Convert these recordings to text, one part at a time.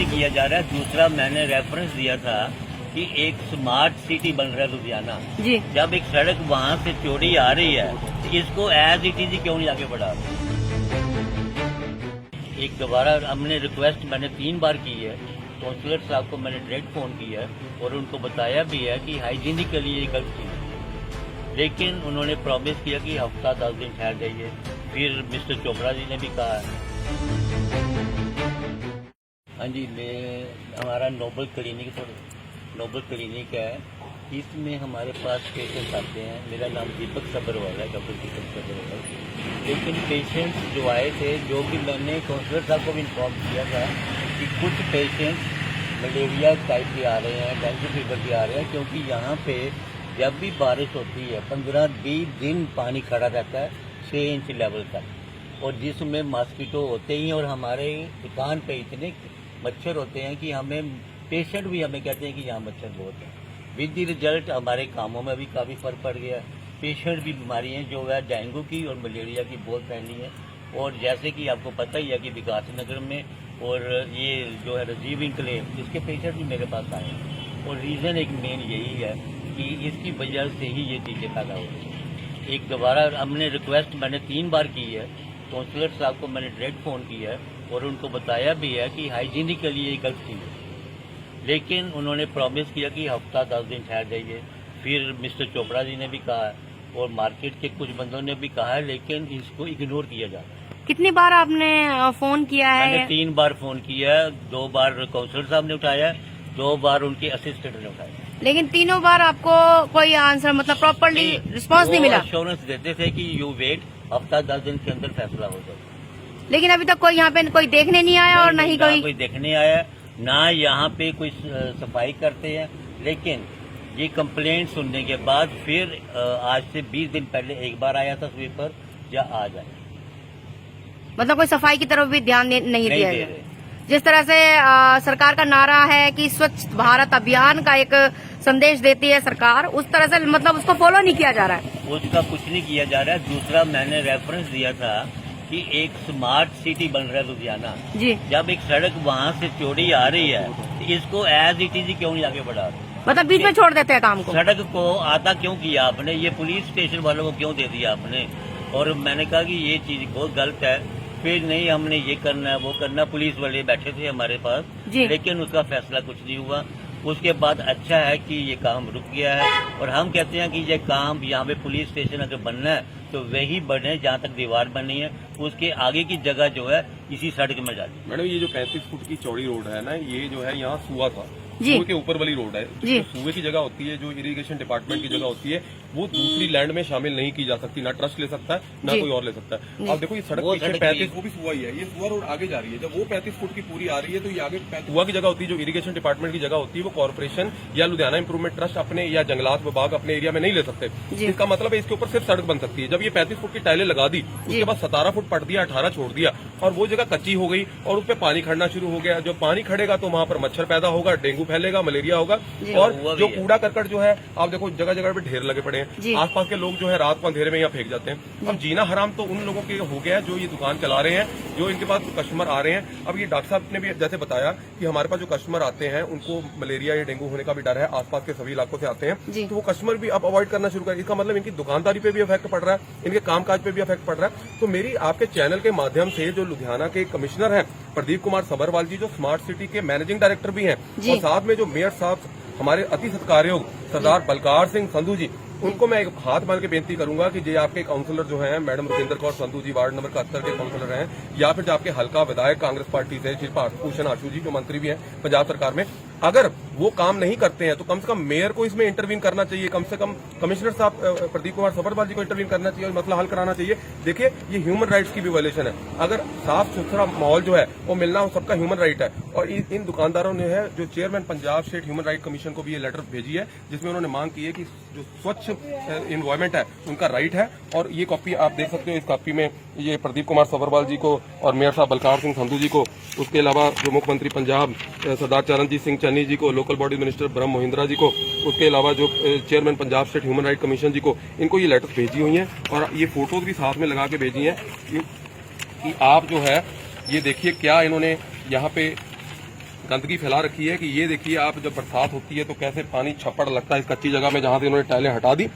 नहीं किया जा रहा है। दूसरा, मैंने रेफरेंस दिया था कि एक स्मार्ट सिटी बन रहा है लुधियाना जी। जब एक सड़क वहाँ से चौड़ी आ रही है तो इसको एज इट इज क्यों नहीं आगे बढ़ा। एक दोबारा हमने रिक्वेस्ट मैंने 3 बार की है, काउंसलर साहब को मैंने डायरेक्ट फ़ोन किया है और उनको बताया भी है कि हाइजीनिक के लिए ये गलत थी, लेकिन उन्होंने प्रॉमिस किया कि हफ्ता 10 दिन ठहर जाइए। फिर मिस्टर चोपड़ा जी ने भी कहा है। हाँ जी, हमारा नोबल क्लिनिक है, इसमें हमारे पास पेशेंट्स आते हैं। मेरा नाम दीपक सब्रवाल है, डॉक्टर दीपक सब्रवाल। लेकिन पेशेंट्स जो आए थे, जो कि मैंने काउंसलर साहब को भी इन्फॉर्म किया था कि कुछ पेशेंट्स मलेरिया टाइप के आ रहे हैं, डेंगू फीवर के आ रहे हैं, क्योंकि यहाँ पे जब भी बारिश होती है 15-20 दिन पानी खड़ा रहता है 6 इंच लेवल तक, और जिसमें मॉस्किटो होते ही, और हमारे दुकान पे इतने मच्छर होते हैं कि पेशेंट भी हमें कहते हैं कि यहाँ मच्छर बहुत है। विद द रिजल्ट हमारे कामों में भी काफ़ी फर्क पड़ गया। पेशेंट भी बीमारियाँ जो है डेंगू की और मलेरिया की बहुत फैली है। और जैसे कि आपको पता ही है कि विकास नगर में और ये जो है राजीव इंक्लेव, इसके पेशेंट भी मेरे पास आए हैं, और रीज़न एक मेन यही है कि इसकी वजह से ही ये चीज़ें पैदा हो रही हैं। एक दोबारा हमने रिक्वेस्ट मैंने 3 बार की है, काउंसलर साहब को मैंने डायरेक्ट फ़ोन किया है और उनको बताया भी है कि हाइजीनिक के लिए ये गलत थी, लेकिन उन्होंने प्रॉमिस किया कि हफ्ता 10 दिन ठहर जाइए। फिर मिस्टर चोपड़ा जी ने भी कहा है और मार्केट के कुछ बंदों ने भी कहा है, लेकिन इसको इग्नोर किया जा रहा है। कितनी बार आपने फोन किया है? मैंने 3 बार फोन किया है, 2 बार काउंसलर साहब ने उठाया, 2 बार उनके असिस्टेंट ने उठाया, लेकिन तीनों बार आपको कोई आंसर मतलब प्रॉपर्ली रिस्पांस नहीं मिला। एश्योरेंस देते थे कि यू वेट, हफ्ता 10 दिन के अंदर फैसला हो जाएगा। लेकिन अभी तक कोई यहाँ पे कोई देखने नहीं आया और नहीं कोई देखने आया, ना यहाँ पे कोई सफाई करते हैं। लेकिन ये कंप्लेंट सुनने के बाद फिर आज से 20 दिन पहले एक बार आया था स्वीपर, या आज आया, मतलब कोई सफाई की तरफ भी ध्यान नहीं दिया दे गया। रहे। जिस तरह से सरकार का नारा है कि स्वच्छ भारत अभियान का एक संदेश देती है सरकार, उस तरह से मतलब उसको फॉलो नहीं किया जा रहा है। उसका कुछ नहीं किया जा रहा है। दूसरा, मैंने रेफरेंस दिया था कि एक स्मार्ट सिटी बन रहा है लुधियाना जी। जब एक सड़क वहाँ से चौड़ी आ रही है तो इसको एज इट इज क्यों नहीं आगे बढ़ा रहे, मतलब बीच में छोड़ देते हैं काम को। सड़क को आधा क्यों किया आपने, ये पुलिस स्टेशन वालों को क्यों दे दिया आपने। और मैंने कहा कि ये चीज बहुत गलत है। फिर नहीं, हमने ये करना है वो करना, पुलिस वाले बैठे थे हमारे पास, लेकिन उसका फैसला कुछ नहीं हुआ। उसके बाद अच्छा है कि ये काम रुक गया है, और हम कहते हैं कि ये काम यहाँ पे पुलिस स्टेशन अगर बनना है तो वही बने जहाँ तक दीवार बनी है, उसके आगे की जगह जो है इसी सड़क में जाती। मैडम, ये जो 35 फुट की चौड़ी रोड है ना, ये जो है यहाँ सुआ था, जी। सुए के ऊपर वाली रोड है। जो सुए की जगह होती है, जो इरिगेशन डिपार्टमेंट की जगह होती है, वो दूसरी लैंड में शामिल नहीं की जा सकती। ना ट्रस्ट ले सकता है, ना कोई और ले सकता है। अब देखो, ये सड़क पीछे 35, वो भी सुआ ही है, ये सुआ रोड आगे जा रही है। जब वो 35 फुट की पूरी आ रही है तो ये आगे सुआ की जगह होती है, जो इरिगेशन डिपार्टमेंट की जगह होती है, वो कॉर्पोरेशन या लुधियाना इंप्रूवमेंट ट्रस्ट अपने या जंगलात विभाग अपने एरिया में नहीं ले सकते। इसका मतलब है इसके ऊपर सिर्फ सड़क बन सकती है। जब ये 35 फुट की टाइलें लगा दी, उसके बाद 17 फुट पट दिया, 18 छोड़ दिया, और वो जगह कच्ची हो गई और उस पर पानी खड़ना शुरू हो गया। जब पानी खड़ेगा तो वहां पर मच्छर पैदा होगा, डेंगू फैलेगा, मलेरिया होगा, और जो कूड़ा करकट जो है, आप देखो जगह जगह पे ढेर लगे पड़े हैं। आसपास के लोग जो है रात को अंधेरे में यहाँ फेंक जाते हैं। अब जीना हराम तो उन लोगों के हो गया है जो ये दुकान चला रहे हैं, जो इनके पास कस्टमर आ रहे हैं। अब ये डॉक्टर साहब ने भी जैसे बताया कि हमारे पास जो कस्टमर आते हैं उनको मलेरिया या डेंगू होने का भी डर है, आसपास के सभी इलाकों से आते हैं, तो वो कस्टमर भी अब अवॉइड करना शुरू कर। इसका मतलब इनकी दुकानदारी पे भी इफेक्ट पड़ रहा है, इनके कामकाज पे भी इफेक्ट पड़ रहा है। तो मेरी आपके चैनल के माध्यम से जो लुधियाना के कमिश्नर हैं प्रदीप कुमार सब्रवाल जी, जो स्मार्ट सिटी के मैनेजिंग डायरेक्टर भी हैं, और साथ में जो मेयर साहब हमारे अति सत्कारयोग सरदार बलकार सिंह संधू जी, उनको मैं एक हाथ बांध के बेनती करूंगा कि जो आपके काउंसलर जो हैं मैडम रुपिंदर कौर संधू जी, वार्ड नंबर 71 के काउंसलर हैं, या फिर जो आपके हल्का विधायक कांग्रेस पार्टी से श्री भारत भूषण आशु जी, जो मंत्री भी हैं पंजाब सरकार में, अगर वो काम नहीं करते हैं तो कम से कम मेयर को इसमें इंटरवीन करना चाहिए, कम से कम कमिश्नर साहब प्रदीप कुमार सब्रवाल जी को इंटरवीन करना चाहिए और मसला हल कराना चाहिए। देखिए, ये ह्यूमन राइट्स की भी वायलेशन है। अगर साफ सुथरा माहौल जो है वो मिलना सबका ह्यूमन राइट है, और इन दुकानदारों ने है जो chairman Punjab state human right commission को भी ये लेटर भेजी है, जिसमें उन्होंने मांग की है कि जो स्वच्छ एनवायरमेंट है उनका राइट है। और ये कॉपी आप देख सकते हो, इस कॉपी में ये प्रदीप कुमार सब्रवाल जी को और मेयर साहब बलकार सिंह संधू जी को, उसके अलावा जो मुख्यमंत्री पंजाब सरदार चरणजीत सिंह चन्नी जी को, लोकल बॉडी मिनिस्टर ब्रह्म मोहिंद्रा जी को, उसके अलावा जो chairman Punjab state human right commission ji को, इनको ये लेटर्स भेजी हुई हैं और ये फोटोज भी साथ में लगा के भेजी हैं कि आप जो है ये देखिए क्या इन्होंने यहाँ पे गंदगी फैला रखी है कि ये देखिए आप जब बरसात होती है तो कैसे पानी छप्पड़ लगता है इस कच्ची जगह में जहां से इन्होंने टाइलें हटा दी।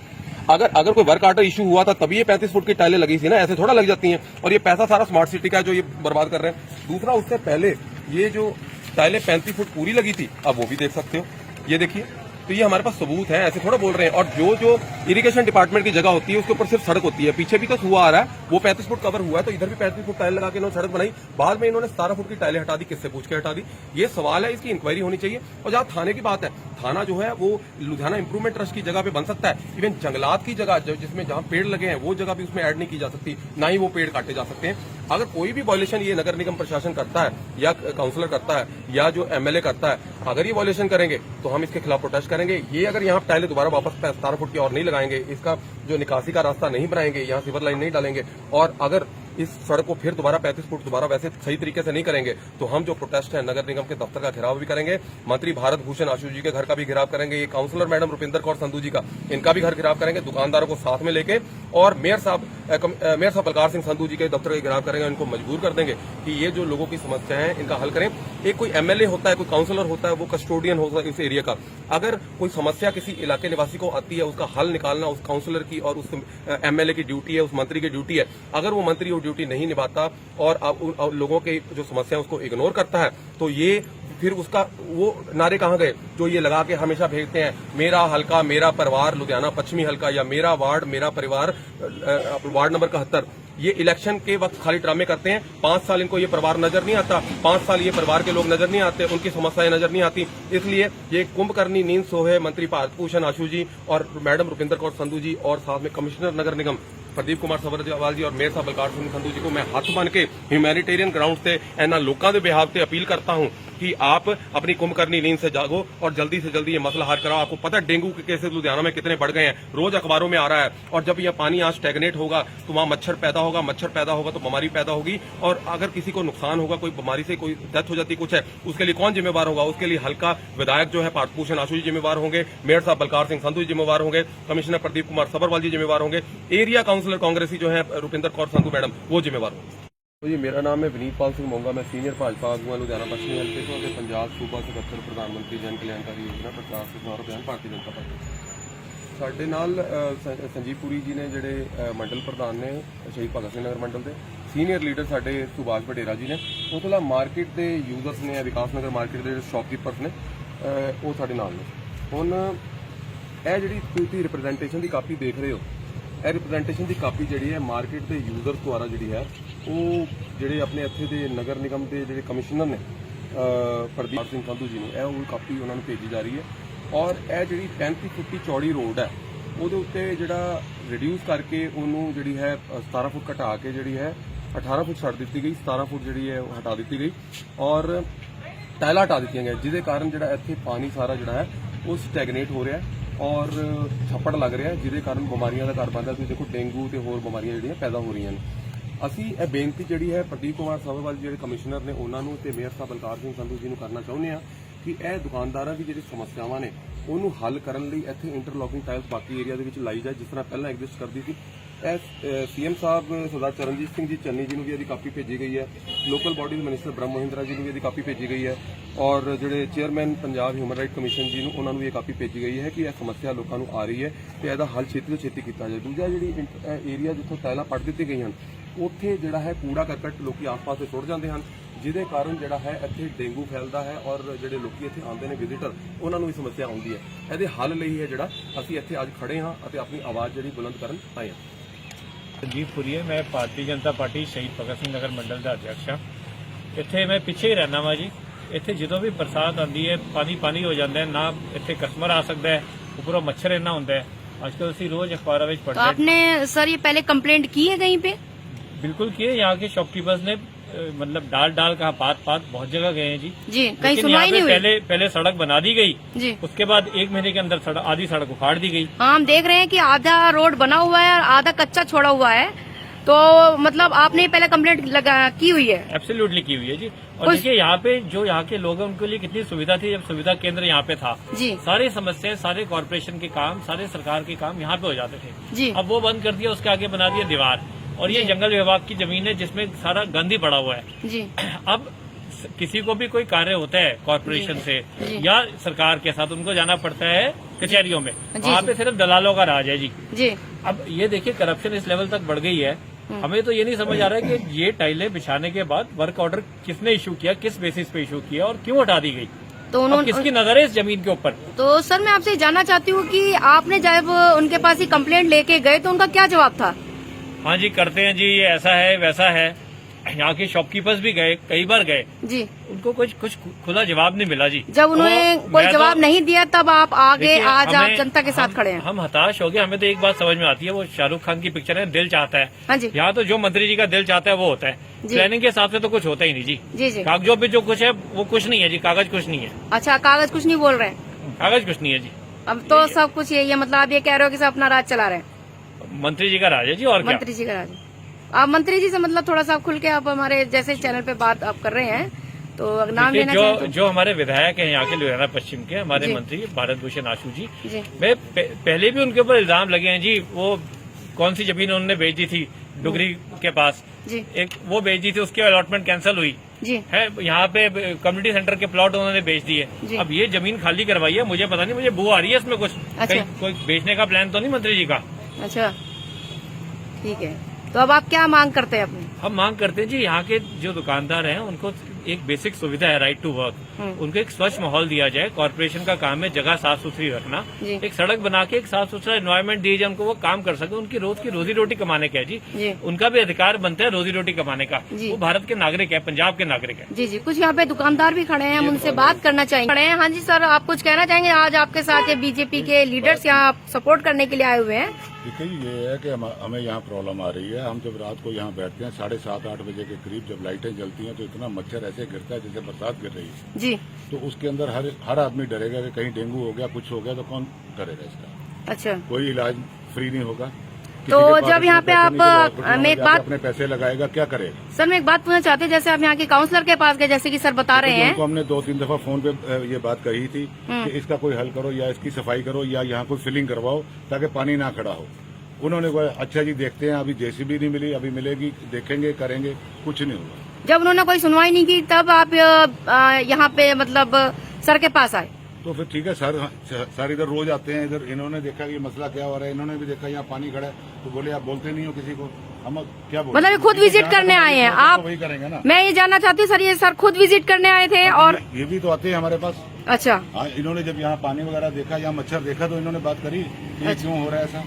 अगर कोई वर्क आर्डर इशू हुआ था तभी ये 35 फुट की टाइलें लगी थी ना, ऐसे थोड़ा लग जाती हैं। और ये पैसा सारा स्मार्ट सिटी का है जो ये बर्बाद कर रहे हैं। दूसरा, उससे पहले ये जो टाइलें 35 फुट पूरी लगी थी, अब वो भी देख सकते हो, ये देखिए। तो ये हमारे पास सबूत है, ऐसे थोड़ा बोल रहे हैं। और जो इरिगेशन डिपार्टमेंट की जगह होती है उसके ऊपर सिर्फ सड़क होती है, पीछे भी तो कुआं आ रहा है, वो 35 फुट कवर हुआ है, तो इधर भी 35 फुट टाइल लगा के इन्होंने सड़क बनाई। बाद में इन्होंने 17 फुट की टाइलें हटा दी, किससे पूछ के हटा दी, ये सवाल है, इसकी इंक्वायरी होनी चाहिए। और जहां थाने की बात है, थाना जो है वो लुधियाना इंप्रूवमेंट ट्रस्ट की जगह पे बन सकता है। इवन जंगलात की जगह जिसमें जहां पेड़ लगे हैं वो जगह भी उसमें ऐड नहीं की जा सकती, ना ही वो पेड़ काटे जा सकते हैं। अगर कोई भी वॉयलेशन ये नगर निगम प्रशासन करता है या काउंसलर करता है या जो एमएलए करता है, अगर ये वॉयलेशन करेंगे तो हम इसके खिलाफ प्रोटेस्ट करेंगे। ये अगर यहाँ टाइलें दोबारा वापस 17 फुट की और नहीं लगाएंगे, इसका जो निकासी का रास्ता नहीं बनाएंगे, यहाँ सीवर लाइन नहीं डालेंगे, और अगर इस सड़क को फिर दोबारा 35 फुट दोबारा वैसे सही तरीके से नहीं करेंगे, तो हम जो प्रोटेस्ट है नगर निगम के दफ्तर का घेराव भी करेंगे, मंत्री भारत भूषण आशु जी के घर का भी घेराव करेंगे, ये काउंसलर मैडम रुपिंदर कौर संधू जी का, इनका भी घर घेराव करेंगे, दुकानदारों को साथ में लेके, और मेयर साहब बलकार सिंह संधू जी के दफ्तर का घेराव करेंगे। इनको मजबूर कर देंगे कि ये जो लोगों की समस्या है इनका हल करें। एक कोई एमएलए होता है, कोई काउंसलर होता है, वो कस्टोडियन होता है इस एरिया का। अगर कोई समस्या किसी इलाके निवासी को आती है, उसका हल निकालना उस काउंसलर की और उस एमएलए की ड्यूटी है, उस मंत्री की ड्यूटी है। अगर वो मंत्री वो ड्यूटी नहीं निभाता और लोगों के जो समस्या है उसको इग्नोर करता है, तो ये फिर उसका वो नारे कहाँ गए जो ये लगा के हमेशा भेजते हैं, मेरा हलका मेरा परिवार लुधियाना पश्चिमी हलका, या मेरा वार्ड मेरा परिवार वार्ड नंबर 71। ये इलेक्शन के वक्त खाली ड्रामे करते हैं। 5 साल इनको ये परिवार नजर नहीं आता, 5 साल ये परिवार के लोग नजर नहीं आते, उनकी समस्याएं नजर नहीं आती। इसलिए ये कुंभकर्णी नींद सोहे मंत्री भारत भूषण आशु जी और मैडम रुपिंदर कौर संधू जी और साथ में कमिश्नर नगर निगम प्रदीप कुमार सभरवाल जी और मेयर साहब बलकार सिंह संधू जी को मैं हाथ बन के ह्यूमैनिटेरियन ग्राउंड से इन्होंने लोगों के बिहाव से अपील करता हूं कि आप अपनी कुंभकर्णी नींद से जागो और जल्दी से जल्दी ये मसला हल कराओ। आपको पता है डेंगू के केसेस लुधियाना में कितने बढ़ गए हैं, रोज अखबारों में आ रहा है। और जब यह पानी आज स्टैगनेट होगा तो वहां मच्छर पैदा होगा तो बीमारी पैदा होगी, और अगर किसी को नुकसान होगा, कोई बीमारी से कोई डेथ हो जाती कुछ है, उसके लिए कौन जिम्मेवार होगा? उसके लिए हल्का विधायक जो है भारत भूषण आशु जी जिम्मेवार होंगे, मेयर साहब बलकार सिंह संधू जी जिम्मेवार होंगे, कमिश्नर प्रदीप कुमार सभरवाल जी जिम्मेवार होंगे, एरिया काउंसलर कांग्रेसी जो है रुपिंदर कौर संधू मैडम वो जिम्मेवार होंगे। तो जी मेरा नाम है विनीतपाल सिंह मोंगा, मैं सीनियर भाजपा आगू हाँ लुधियाना पश्चिमी हल्के से और पंजाब सूबा सकੱਤਰ प्रधानमंत्री जन कल्याणकारी योजना प्रकाश और अभियान भारतीय जनता पार्टी। ਸਾਡੇ ਨਾਲ ਸੰਜੀਵ ਪੁਰੀ ਜੀ ਨੇ ਜਿਹੜੇ ਮੰਡਲ ਪ੍ਰਧਾਨ ਨੇ ਸ਼ਹੀਦ ਭਗਤ ਸਿੰਘ ਨਗਰ ਮੰਡਲ ਦੇ, ਸੀਨੀਅਰ ਲੀਡਰ ਸਾਡੇ ਸੁਭਾਸ਼ ਬਟੇਰਾ ਜੀ ਨੇ, ਉਹ ਤੋਂ ਇਲਾਵਾ ਮਾਰਕੀਟ ਦੇ ਯੂਜ਼ਰਸ ਨੇ, ਵਿਕਾਸ ਨਗਰ ਮਾਰਕੀਟ ਦੇ ਸ਼ੌਪਕੀਪਰਸ ਨੇ, ਉਹ ਸਾਡੇ ਨਾਲ ਨੇ। ਹੁਣ ਇਹ ਜਿਹੜੀ ਤੁਸੀਂ ਰਿਪਰੈਜ਼ੈਂਟੇਸ਼ਨ ਦੀ ਕਾਪੀ ਦੇਖ ਰਹੇ ਹੋ, ਇਹ ਰਿਪਰੈਜ਼ੈਂਟੇਸ਼ਨ ਦੀ ਕਾਪੀ ਜਿਹੜੀ ਹੈ ਮਾਰਕੀਟ ਦੇ ਯੂਜ਼ਰਸ ਦੁਆਰਾ ਜਿਹੜੀ ਹੈ ਉਹ ਜਿਹੜੇ ਆਪਣੇ ਇੱਥੇ ਦੇ ਨਗਰ ਨਿਗਮ ਦੇ ਜਿਹੜੇ ਕਮਿਸ਼ਨਰ ਨੇ ਪ੍ਰਦੀਪ ਸਿੰਘ ਸੰਧੂ ਜੀ ਨੂੰ, ਇਹ ਉਹ ਕਾਪੀ ਉਹਨਾਂ ਨੂੰ ਭੇਜੀ ਜਾ ਰਹੀ ਹੈ। ਔਰ ਇਹ ਜਿਹੜੀ 35 ਫੁੱਟ ਦੀ ਚੌੜੀ ਰੋਡ ਹੈ ਉਹਦੇ ਉੱਤੇ ਜਿਹੜਾ ਰਿਡਿਊਸ ਕਰਕੇ ਉਹਨੂੰ ਜਿਹੜੀ ਹੈ 17 ਫੁੱਟ ਘਟਾ ਕੇ ਜਿਹੜੀ ਹੈ 18 ਫੁੱਟ ਛੱਡ ਦਿੱਤੀ ਗਈ, 17 ਫੁੱਟ ਜਿਹੜੀ ਹੈ ਉਹ ਹਟਾ ਦਿੱਤੀ ਗਈ ਔਰ ਟਾਇਲਾਂ ਹਟਾ ਦਿੱਤੀਆਂ ਗਈਆਂ, ਜਿਹਦੇ ਕਾਰਨ ਜਿਹੜਾ ਇੱਥੇ ਪਾਣੀ ਸਾਰਾ ਜਿਹੜਾ ਹੈ ਉਹ ਸਟੈਗਨੇਟ ਹੋ ਰਿਹਾ ਔਰ ਛੱਪੜ ਲੱਗ ਰਿਹਾ, ਜਿਹਦੇ ਕਾਰਨ ਬਿਮਾਰੀਆਂ ਦਾ ਘਰ ਬਣਦਾ। ਤੁਸੀਂ ਦੇਖੋ ਡੇਂਗੂ ਤੇ ਹੋਰ ਬਿਮਾਰੀਆਂ ਜਿਹੜੀਆਂ ਪੈਦਾ ਹੋ ਰਹੀਆਂ ਨੇ। ਅਸੀਂ ਇਹ ਬੇਨਤੀ ਜਿਹੜੀ ਹੈ ਪ੍ਰਦੀਪ ਕੁਮਾਰ ਸਭਰਵਾਲ ਜਿਹੜੇ ਕਮਿਸ਼ਨਰ ਨੇ ਉਹਨਾਂ ਨੂੰ ਤੇ ਮੇਅਰ ਸਾਹਿਬ ਬਲਕਾਰ ਸਿੰਘ ਸੰਧੂ ਜੀ ਨੂੰ ਕਰਨਾ ਚਾਹੁੰਦੇ ਆ ਕਿ ਇਹ ਦੁਕਾਨਦਾਰਾਂ ਦੀ ਜਿਹੜੀ ਸਮੱਸਿਆਵਾਂ ਨੇ ਉਹਨੂੰ ਹੱਲ ਕਰਨ ਲਈ ਇੱਥੇ ਇੰਟਰਲੋਕਿੰਗ ਟਾਇਲਸ ਬਾਕੀ ਏਰੀਆ ਦੇ ਵਿੱਚ ਲਾਈ ਜਾਏ, ਜਿਸ ਤਰ੍ਹਾਂ ਪਹਿਲਾਂ ਐਗਜ਼ਿਸਟ ਕਰਦੀ ਸੀ। ਇਹ ਸੀਐਮ ਸਾਹਿਬ ਸਰਦਾਰ ਚਰਨਜੀਤ ਸਿੰਘ ਜੀ ਚੰਨੀ ਜੀ ਨੂੰ ਵੀ ਇਹਦੀ ਕਾਪੀ ਭੇਜੀ ਗਈ ਹੈ, ਲੋਕਲ ਬਾਡੀਜ਼ ਮਿਨਿਸਟਰ ਬ੍ਰਹਮ ਮਹਿੰਦਰਾ ਜੀ ਨੂੰ ਵੀ ਇਹਦੀ ਕਾਪੀ ਭੇਜੀ ਗਈ ਹੈ ਔਰ ਜਿਹੜੇ chairman Punjab human right commission ਜੀ ਨੂੰ ਉਹਨਾਂ ਨੂੰ ਇਹ ਕਾਪੀ ਭੇਜੀ ਗਈ ਹੈ ਕਿ ਇਹ ਸਮੱਸਿਆ ਲੋਕਾਂ ਨੂੰ ਆ ਰਹੀ ਹੈ ਤੇ ਇਹਦਾ ਹੱਲ ਛੇਤੀ ਤੋਂ ਛੇਤੀ ਕੀਤਾ ਜਾਏ। ਦੂਜਾ ਜਿਹੜੀ ਏਰੀਆ ਜਿੱਥੋਂ ਟਾਇਲਾਂ ਪੱਟ ਦਿੱਤੀ ਗਈਆਂ ਹਨ ਉੱਥੇ ਜਿਹੜਾ ਹੈ ਕੂੜਾ ਕਰਕਟ ਲੋਕੀ ਆਸ-ਪਾਸ ਤੇ ਸੁੱਟ ਜਾਂਦੇ ਹਨ, ਜਿਹਦੇ ਕਾਰਨ ਜਿਹੜਾ ਹੈ ਇੱਥੇ ਡੇਂਗੂ ਫੈਲਦਾ ਹੈ ਔਰ ਜਿਹੜੇ ਲੋਕੀ ਇੱਥੇ ਆਉਂਦੇ ਨੇ ਵਿਜ਼ਿਟਰ ਉਹਨਾਂ ਨੂੰ ਵੀ ਸਮੱਸਿਆ ਆਉਂਦੀ ਹੈ। ਇਹਦੇ ਹੱਲ ਲਈ ਹੈ ਜਿਹੜਾ ਅਸੀਂ ਇੱਥੇ ਅੱਜ ਖੜੇ ਹਾਂ ਅਤੇ ਆਪਣੀ ਆਵਾਜ਼ ਜਿਹੜੀ ਬੁਲੰਦ ਕਰਨ ਆਏ ਹਾਂ। ਸੰਜੀਵ ਪੁਰੀ ਹੈ, ਮੈਂ ਭਾਰਤੀ ਜਨਤਾ ਪਾਰਟੀ ਸ਼ਹੀਦ ਭਗਤ ਸਿੰਘ ਨਗਰ ਮੰਡਲ ਦਾ ਅਧਿਆਕਸ਼ ਹਾਂ। ਇੱਥੇ ਮੈਂ ਪਿੱਛੇ ਹੀ ਰਹਿਣਾ ਵਾ ਜੀ। ਇੱਥੇ ਜਦੋਂ ਵੀ ਬਰਸਾਤ ਆਉਂਦੀ ਹੈ ਪਾਣੀ ਹੋ ਜਾਂਦਾ ਹੈ, ਨਾ ਇੱਥੇ ਕਸਟਮਰ ਆ ਸਕਦਾ ਹੈ, ਉੱਪਰੋਂ ਮੱਛਰ ਇੰਨਾ ਹੁੰਦਾ ਹੈ। आजकल ਅਸੀਂ रोज अखबारों में पढ़ते हैं। आपने सर ये पहले कंप्लेंट की है कहीं पे? बिल्कुल किए, यहाँ के शॉपकीपर्स ने मतलब डाल का पात बहुत जगह गए हैं जी। कहीं सुनवाई नहीं हुई। पहले सड़क बना दी गई जी, उसके बाद 1 महीने के अंदर आधी सड़क उखाड़ दी गई। हाँ, हम देख रहे हैं कि आधा रोड बना हुआ है और आधा कच्चा छोड़ा हुआ है, तो मतलब आपने पहले कंप्लेंट की हुई है? एब्सोल्युटली की हुई है जी। और देखिए यहाँ पे जो यहाँ के लोग हैं उनके लिए कितनी सुविधा थी जब सुविधा केंद्र यहाँ पे था जी। सारी समस्याएं, सारे कॉर्पोरेशन के काम, सारे सरकार के काम यहाँ पे हो जाते थे जी। अब वो बंद कर दिया, उसके आगे बना दिया दीवार, और ये जंगल विभाग की जमीन है जिसमें सारा गंद ही पड़ा हुआ है जी। अब किसी को भी कोई कार्य होता है कॉर्पोरेशन से जी। या सरकार के साथ, उनको जाना पड़ता है कचहरियों में। जी, वहाँ जी। पे सिर्फ दलालों का राज है जी। जी अब ये देखिए करप्शन इस लेवल तक बढ़ गई है, हमें तो ये नहीं समझ आ रहा है कि ये टाइलें बिछाने के बाद वर्क ऑर्डर किसने इशू किया, किस बेसिस पे इशू किया और क्यों हटा दी गई। तो अब उन्होंने किसकी नजर है इस जमीन के ऊपर? तो सर मैं आपसे जानना चाहती हूँ कि आपने जब उनके पास ही कंप्लेंट लेके गए तो उनका क्या जवाब था? हाँ जी करते हैं जी, ये ऐसा है वैसा है। यहाँ के शॉपकीपर्स भी गए, कई बार गए, जी उनको कुछ खुला जवाब नहीं मिला जी। जब उन्होंने तो कोई मैं जवाब तो- नहीं दिया तब आप आगे देखिए, आज आप हमें- जनता के साथ खड़े हैं। हम हताश हो गए। हमें तो एक बात समझ में आती है, वो शाहरुख खान की पिक्चर है दिल चाहता है। हाँ जी यहाँ तो जो मंत्री जी का दिल चाहता है वो होता है, जी। प्लानिंग के हिसाब से तो कुछ होता ही नहीं जी। जी जी कागजों पे जो कुछ है वो कुछ नहीं है जी, कागज कुछ नहीं है, अच्छा कागज कुछ नहीं बोल रहे हैं, कागज कुछ नहीं है जी। अब तो सब कुछ यही है, मतलब आप ये कह रहे हो कि सब अपना राज चला रहे हैं, मंत्री जी का राज है जी, और क्या। मंत्री जी का राज। आप मंत्री जी से मतलब थोड़ा सा खुल के आप हमारे जैसे चैनल पे बात आप कर रहे हैं तो नाम देखिए, लेना चाहें तो? जो हमारे विधायक हैं यहाँ के लुधियाना पश्चिम के, हमारे जी। मंत्री भारत भूषण आशु जी, जी मैं पहले भी उनके ऊपर इल्जाम लगे हैं जी। वो कौन सी जमीन उन्होंने बेच दी थी डुगरी के पास, जी एक वो बेच दी थी, उसकी अलॉटमेंट कैंसिल हुई जी है। यहाँ पे कम्युनिटी सेंटर के प्लॉट उन्होंने बेच जी। दिए। अब ये जमीन खाली करवाई है, मुझे पता नहीं, मुझे बू आ रही है इसमें कुछ, अच्छा। कहीं कोई बेचने का प्लान तो नहीं मंत्री जी का। अच्छा ठीक है, तो अब आप क्या मांग करते हैं अपनी? हम मांग करते हैं जी, यहाँ के जो दुकानदार हैं उनको एक बेसिक सुविधा है, राइट टू वर्क, उनको एक स्वच्छ माहौल दिया जाए। कॉर्पोरेशन का काम है जगह साफ सुथरी रखना, जी। एक सड़क बना के एक साफ सुथरा एनवायरनमेंट दिया जाए, उनको वो काम कर सके। उनकी रोज की रोजी रोटी कमाने का है जी, जी उनका भी अधिकार बनता है रोजी रोटी कमाने का। जी। वो भारत के नागरिक है, पंजाब के नागरिक है। जी जी कुछ यहाँ पे दुकानदार भी खड़े हैं, हम उनसे बात करना चाहेंगे। खड़े हैं, हाँ जी सर, आप कुछ कहना चाहेंगे? आज आपके साथ ये बीजेपी के लीडर्स यहाँ सपोर्ट करने के लिए आए हुए हैं। देखिए ये है कि हमें यहाँ प्रॉब्लम आ रही है। हम जब रात को यहाँ बैठते हैं 7:30-8 बजे के करीब, जब लाइटें जलती हैं तो इतना मच्छर ऐसे गिरता है जैसे बरसात गिर रही है। जी तो उसके अंदर हर आदमी डरेगा कि कहीं डेंगू हो गया, कुछ हो गया तो कौन करेगा इसका? अच्छा कोई इलाज फ्री नहीं होगा। किसी तो के पास जब यहाँ पे पैसे आप नहीं, तो हॉस्पिटल मैं एक में बात जाके अपने पैसे लगाएगा, क्या करेगा? सर मैं एक बात पूछना चाहते हैं, जैसे आप यहाँ के काउंसलर के पास गए, जैसे कि सर बता रहे हैं। उनको हमने 2-3 दफा फोन पे ये बात कही थी कि इसका कोई हल करो या इसकी सफाई करो या यहाँ कोई फिलिंग करवाओ ताकि पानी ना खड़ा हो। उन्होंने कहा अच्छा जी देखते हैं, अभी जेसीबी नहीं मिली, अभी मिलेगी, देखेंगे, करेंगे, कुछ नहीं हुआ। जब उन्होंने कोई सुनवाई नहीं की तब आप यहाँ पे मतलब सर के पास आए? तो फिर ठीक है सर इधर रोज आते हैं, इधर इन्होंने देखा कि ये मसला क्या हो रहा है, इन्होंने भी देखा यहाँ पानी खड़ा है, तो बोले आप बोलते नहीं हो किसी को, हम क्या बोले? मतलब ये खुद विजिट करने आए हैं आप? वही करेंगे ना। मैं ये जानना चाहती हूँ सर, ये सर खुद विजिट करने आए थे और ये भी तो आते हैं हमारे पास। अच्छा हाँ, इन्होंने जब यहाँ पानी वगैरह देखा, यहाँ मच्छर देखा, तो इन्होंने बात करी कि ये क्यों हो रहा है ऐसा।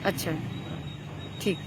अच्छा ठीक।